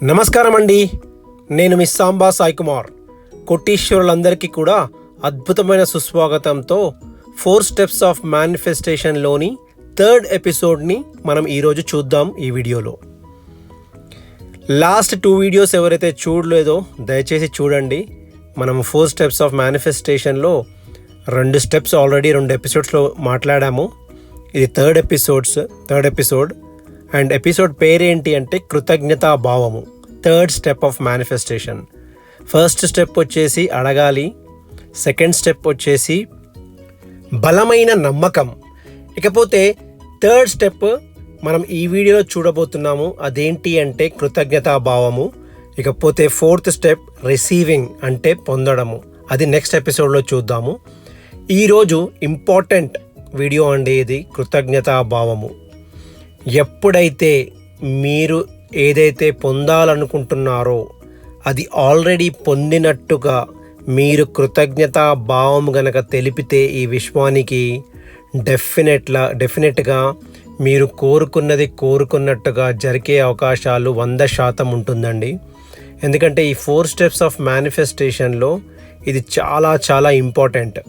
నమస్కారం అండి. నేను మిస్ సాంబా సాయి కుమార్. కోటీశ్వరులందరికీ కూడా అద్భుతమైన సుస్వాగతంతో 4 స్టెప్స్ ఆఫ్ మేనిఫెస్టేషన్లోని 3rd ఎపిసోడ్ని మనం ఈరోజు చూద్దాం. ఈ వీడియోలో లాస్ట్ 2 వీడియోస్ ఎవరైతే చూడలేదో దయచేసి చూడండి. మనం 4 స్టెప్స్ ఆఫ్ మేనిఫెస్టేషన్లో 2 స్టెప్స్ ఆల్రెడీ 2 ఎపిసోడ్స్లో మాట్లాడాము. ఇది థర్డ్ ఎపిసోడ్ అండ్ ఎపిసోడ్ పేరేంటి అంటే కృతజ్ఞతా భావము. 3rd step of manifestation. First step వచ్చేసి అడగాలి, సెకండ్ స్టెప్ వచ్చేసి బలమైన నమ్మకం. ఇకపోతే 3rd స్టెప్ మనం ఈ వీడియోలో చూడబోతున్నాము. అదేంటి అంటే కృతజ్ఞతా భావము. ఇకపోతే 4th స్టెప్ రిసీవింగ్ అంటే పొందడము. అది నెక్స్ట్ ఎపిసోడ్లో చూద్దాము. ఈరోజు ఇంపార్టెంట్ వీడియో అండి ఇది, కృతజ్ఞతా భావము. ఎప్పుడైతే మీరు ఏదైతే పొందాలనుకుంటున్నారో అది ఆల్రెడీ పొందినట్టుగా మీరు భావం గనక తెలిపితే ఈ విశ్వానికి డెఫినెట్గా మీరు కోరుకున్నట్టుగా జరిగే అవకాశాలు 100% ఉంటుందండి. ఎందుకంటే ఈ 4 స్టెప్స్ ఆఫ్ మేనిఫెస్టేషన్లో ఇది చాలా చాలా ఇంపార్టెంట్.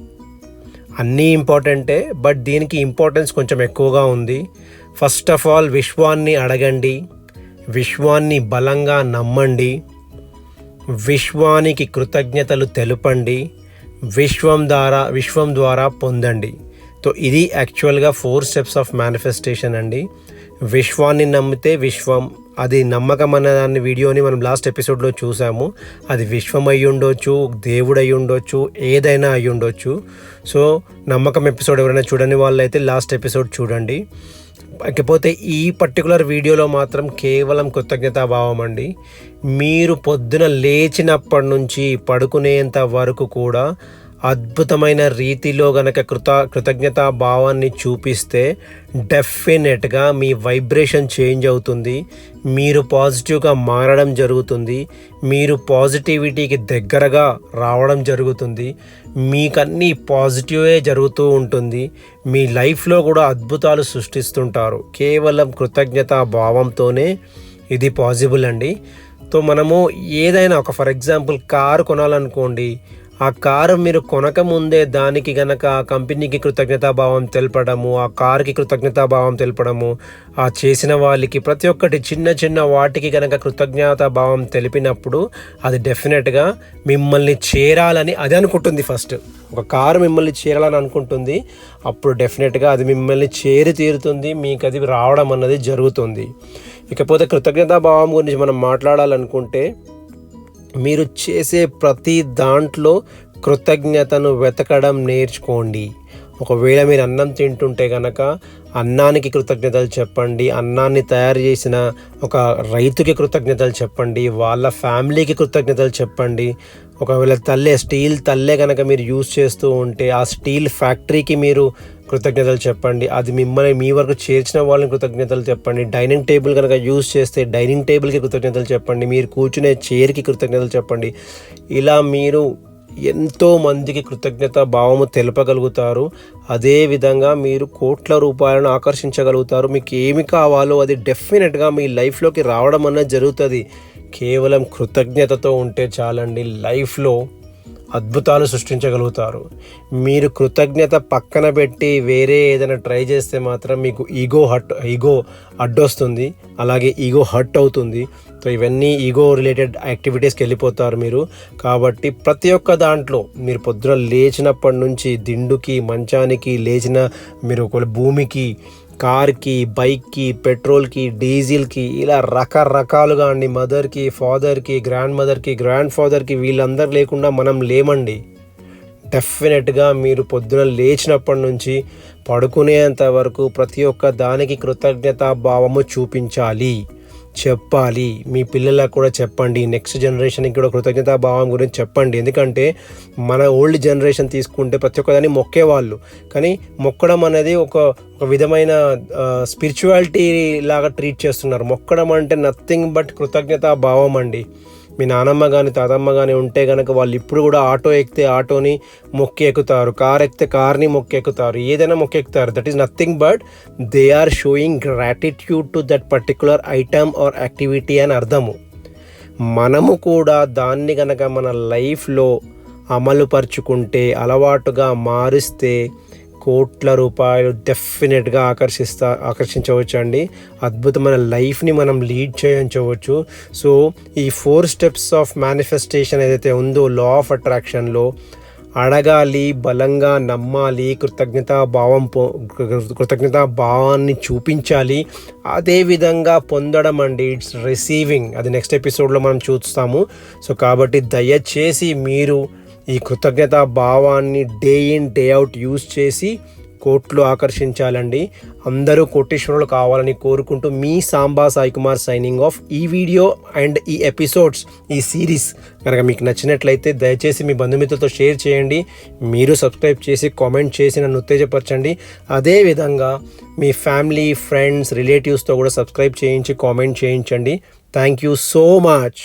అన్నీ ఇంపార్టెంటే, బట్ దీనికి ఇంపార్టెన్స్ కొంచెం ఎక్కువగా ఉంది. ఫస్ట్ ఆఫ్ ఆల్ విశ్వాన్ని అడగండి, విశ్వాన్ని బలంగా నమ్మండి, విశ్వానికి కృతజ్ఞతలు తెలుపండి, విశ్వం ద్వారా పొందండి. సో ఇది యాక్చువల్గా 4 స్టెప్స్ ఆఫ్ మేనిఫెస్టేషన్ అండి. విశ్వాన్ని నమ్మితే విశ్వం, అది నమ్మకం అన్న దాన్ని వీడియోని మనం లాస్ట్ ఎపిసోడ్లో చూసాము. అది విశ్వం అయి ఉండొచ్చు, దేవుడు అయి ఉండొచ్చు, ఏదైనా అయి ఉండొచ్చు. సో నమ్మకం ఎపిసోడ్ ఎవరైనా చూడని వాళ్ళైతే లాస్ట్ ఎపిసోడ్ చూడండి. ఇకపోతే ఈ పర్టికులర్ వీడియోలో మాత్రం కేవలం కృతజ్ఞతా భావం అండి. మీరు పొద్దున లేచినప్పటి నుంచి పడుకునేంత వరకు కూడా అద్భుతమైన రీతిలో గనక కృతజ్ఞతా భావాన్ని చూపిస్తే డెఫినెట్గా మీ వైబ్రేషన్ చేంజ్ అవుతుంది. మీరు పాజిటివ్గా మారడం జరుగుతుంది. మీరు పాజిటివిటీకి దగ్గరగా రావడం జరుగుతుంది. మీకన్నీ పాజిటివే జరుగుతూ ఉంటుంది. మీ లైఫ్లో కూడా అద్భుతాలు సృష్టిస్తుంటారు. కేవలం కృతజ్ఞతా భావంతోనే ఇది పాసిబుల్ అండి. సో మనము ఏదైనా ఫర్ ఎగ్జాంపుల్ కారు కొనాలనుకోండి. ఆ కారు మీరు కొనకముందే దానికి గనక ఆ కంపెనీకి కృతజ్ఞతాభావం తెలపడము, ఆ కారుకి కృతజ్ఞతాభావం తెలపడము, ఆ చేసిన వాళ్ళకి ప్రతి ఒక్కటి చిన్న చిన్న వాటికి గనక కృతజ్ఞతాభావం తెలిపినప్పుడు అది డెఫినెట్గా మిమ్మల్ని చేరాలని అది అనుకుంటుంది. ఫస్ట్ ఒక కారు మిమ్మల్ని చేరాలని అనుకుంటుంది, అప్పుడు డెఫినెట్గా అది మిమ్మల్ని చేరి తీరుతుంది, మీకు అది రావడం అన్నది జరుగుతుంది. ఇకపోతే కృతజ్ఞతాభావం గురించి మనం మాట్లాడాలనుకుంటే మీరు చేసే ప్రతి దాంట్లో కృతజ్ఞతను వెతకడం నేర్చుకోండి. ఒకవేళ మీరు అన్నం తింటుంటే కనుక అన్నానికి కృతజ్ఞతలు చెప్పండి, అన్నాన్ని తయారు చేసిన ఒక రైతుకి కృతజ్ఞతలు చెప్పండి, వాళ్ళ ఫ్యామిలీకి కృతజ్ఞతలు చెప్పండి. ఒకవేళ స్టీల్ తల్లే కనుక మీరు యూజ్ చేస్తూ ఉంటే ఆ స్టీల్ ఫ్యాక్టరీకి మీరు కృతజ్ఞతలు చెప్పండి. అది మిమ్మల్ని మీ వరకు చేర్చిన వాళ్ళని కృతజ్ఞతలు చెప్పండి. డైనింగ్ టేబుల్ కనుక యూజ్ చేస్తే డైనింగ్ టేబుల్కి కృతజ్ఞతలు చెప్పండి. మీరు కూర్చునే చైర్కి కృతజ్ఞతలు చెప్పండి. ఇలా మీరు ఎంతో మందికి కృతజ్ఞత భావము తెలపగలుగుతారు. అదేవిధంగా మీరు కోట్ల రూపాయలను ఆకర్షించగలుగుతారు. మీకు ఏమి కావాలో అది డెఫినెట్గా మీ లైఫ్లోకి రావడం అన్నది జరుగుతుంది. కేవలం కృతజ్ఞతతో ఉంటే చాలండి, లైఫ్లో అద్భుతాలు సృష్టించగలుగుతారు. మీరు కృతజ్ఞత పక్కన పెట్టి వేరే ఏదైనా ట్రై చేస్తే మాత్రం మీకు ఈగో అడ్డొస్తుంది, అలాగే ఈగో హర్ట్ అవుతుంది. సో ఇవన్నీ ఈగో రిలేటెడ్ యాక్టివిటీస్కి వెళ్ళిపోతారు మీరు. కాబట్టి ప్రతి ఒక్క దాంట్లో మీరు పొద్దున లేచినప్పటి నుంచి దిండుకి, మంచానికి లేచిన మీరు ఒక భూమికి, కార్కి, బైక్కి, పెట్రోల్కి, డీజిల్కి, ఇలా రకరకాలుగా అండి. మదర్కి, ఫాదర్కి, గ్రాండ్ మదర్కి, గ్రాండ్ ఫాదర్కి, వీళ్ళందరూ లేకుండా మనం లేమండి. డెఫినెట్గా మీరు పొద్దున లేచినప్పటి నుంచి పడుకునేంత వరకు ప్రతి ఒక్క దానికి కృతజ్ఞతా భావము చూపించాలి, చెప్పాలి. మీ పిల్లలకు కూడా చెప్పండి, నెక్స్ట్ జనరేషన్కి కూడా కృతజ్ఞతా భావం గురించి చెప్పండి. ఎందుకంటే మన ఓల్డ్ జనరేషన్ తీసుకుంటే ప్రతి ఒక్కదాన్ని మొక్కేవాళ్ళు, కానీ మొక్కడం అనేది ఒక విధమైన స్పిరిచువాలిటీ లాగా ట్రీట్ చేస్తున్నారు. మొక్కడం అంటే నథింగ్ బట్ కృతజ్ఞతా భావం అండి. మీ నానమ్మ కానీ తాతమ్మ కానీ ఉంటే కనుక వాళ్ళు ఇప్పుడు కూడా ఆటో ఎక్కితే ఆటోని మొక్కి ఎక్కుతారు, కార్ ఎక్కితే కార్ని మొక్కి ఎక్కుతారు, ఏదైనా మొక్కి ఎక్కుతారు. That is nothing but they are showing gratitude to that particular item or activity అని అర్థము. మనము కూడా దాన్ని కనుక మన లైఫ్లో అమలుపరుచుకుంటే, అలవాటుగా మారిస్తే కోట్ల రూపాయలు డెఫినెట్గా ఆకర్షించవచ్చు అండి. అద్భుతమైన లైఫ్ని మనం లీడ్ చేయించవచ్చు. సో ఈ 4 స్టెప్స్ ఆఫ్ మేనిఫెస్టేషన్ ఏదైతే ఉందో లా ఆఫ్ అట్రాక్షన్లో, అడగాలి, బలంగా నమ్మాలి, కృతజ్ఞతా భావాన్ని చూపించాలి, అదేవిధంగా పొందడం అండి. It's receiving. అది నెక్స్ట్ ఎపిసోడ్లో మనం చూస్తాము. సో కాబట్టి దయచేసి మీరు ఈ కృతజ్ఞతా భావాన్ని day in day out use చేసి కోట్లు ఆకర్షించాలండి. అందరూ కోటీశ్వరులు కావాలని కోరుకుంటూ మీ సాంబా సాయి కుమార్ సైనింగ్ ఆఫ్. ఈ వీడియో అండ్ ఈ ఎపిసోడ్స్, ఈ సిరీస్ కనుక మీకు నచ్చినట్లయితే దయచేసి మీ బంధుమిత్రులతో షేర్ చేయండి. మీరు సబ్స్క్రైబ్ చేసి కామెంట్ చేసి నన్ను ఉత్తేజపరచండి. అదేవిధంగా మీ ఫ్యామిలీ, ఫ్రెండ్స్, రిలేటివ్స్తో కూడా సబ్స్క్రైబ్ చేయించి కామెంట్ చేయించండి. Thank you so much.